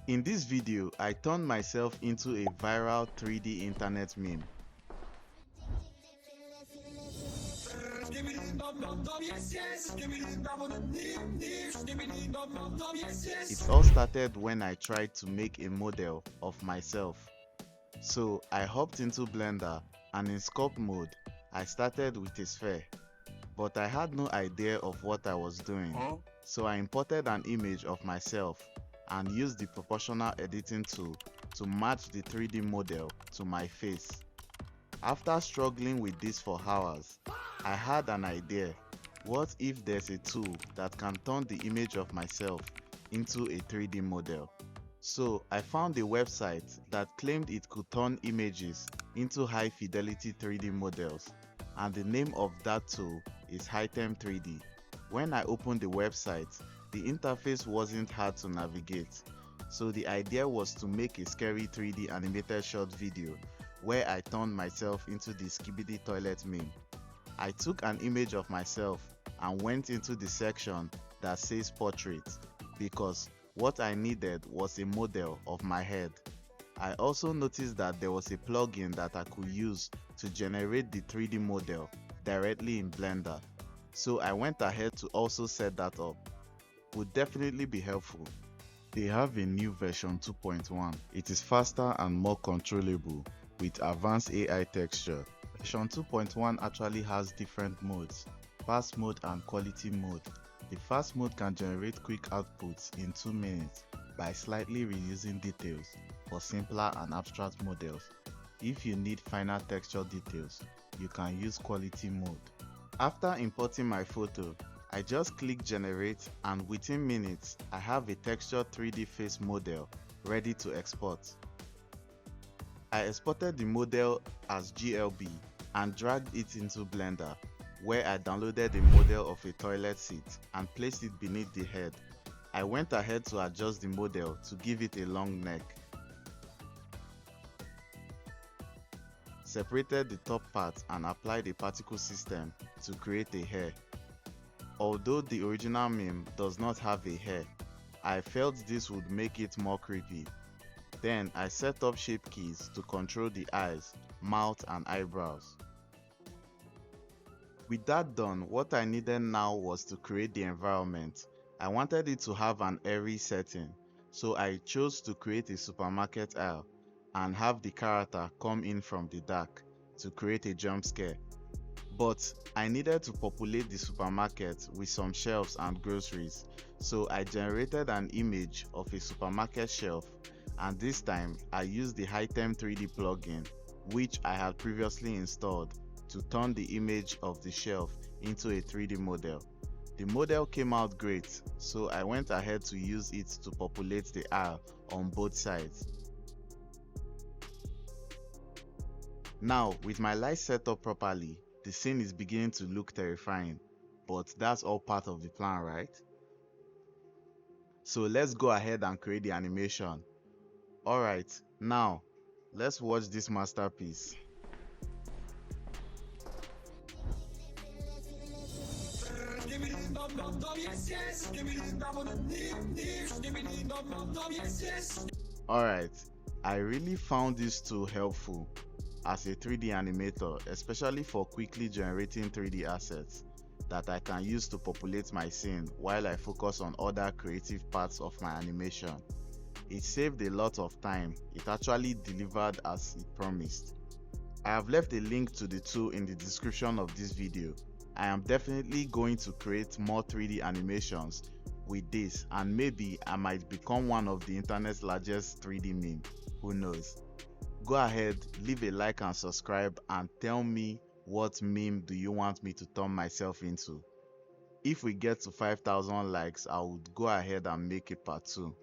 In this video, I turned myself into a viral 3D internet meme. It all started when I tried to make a model of myself. So I hopped into Blender and in sculpt mode, I started with a sphere. But I had no idea of what I was doing. So I imported an image of myself and used the proportional editing tool to match the 3D model to my face. After struggling with this for hours, I had an idea. What if there's a tool that can turn the image of myself into a 3D model? So I found a website that claimed it could turn images into high fidelity 3D models, and the name of that tool is Hitem 3D. When I opened the website, the interface wasn't hard to navigate, so the idea was to make a scary 3D animated short video where I turned myself into the Skibidi toilet meme. I took an image of myself and went into the section that says portrait because what I needed was a model of my head. I also noticed that there was a plugin that I could use to generate the 3D model directly in Blender, so I went ahead to also set that up. Would definitely be helpful. They have a new version 2.1. It is faster and more controllable with advanced AI texture. Version 2.1 actually has different modes, fast mode and quality mode. The fast mode can generate quick outputs in 2 minutes by slightly reusing details for simpler and abstract models. If you need finer texture details, you can use quality mode. After importing my photo, I just click generate and within minutes, I have a textured 3D face model ready to export. I exported the model as GLB and dragged it into Blender, where I downloaded a model of a toilet seat and placed it beneath the head. I went ahead to adjust the model to give it a long neck. Separated the top part and applied a particle system to create a hair. Although the original meme does not have a hair, I felt this would make it more creepy. Then I set up shape keys to control the eyes, mouth and eyebrows. With that done, what I needed now was to create the environment. I wanted it to have an airy setting, so I chose to create a supermarket aisle and have the character come in from the dark to create a jump scare. But I needed to populate the supermarket with some shelves and groceries, so I generated an image of a supermarket shelf, and this time I used the Hitem 3D plugin, which I had previously installed, to turn the image of the shelf into a 3D model. The model came out great, so I went ahead to use it to populate the aisle on both sides. Now, with my light set up properly, the scene is beginning to look terrifying, but that's all part of the plan, right? So let's go ahead and create the animation. Alright, now, let's watch this masterpiece. Alright, I really found this tool helpful as a 3D animator, especially for quickly generating 3D assets that I can use to populate my scene while I focus on other creative parts of my animation. It saved a lot of time. It actually delivered as it promised. I have left a link to the tool in the description of this video. I am definitely going to create more 3D animations with this, and maybe I might become one of the internet's largest 3D meme. Who knows? Go ahead, leave a like and subscribe and tell me what meme do you want me to turn myself into. If we get to 5,000 likes, I would go ahead and make a part 2.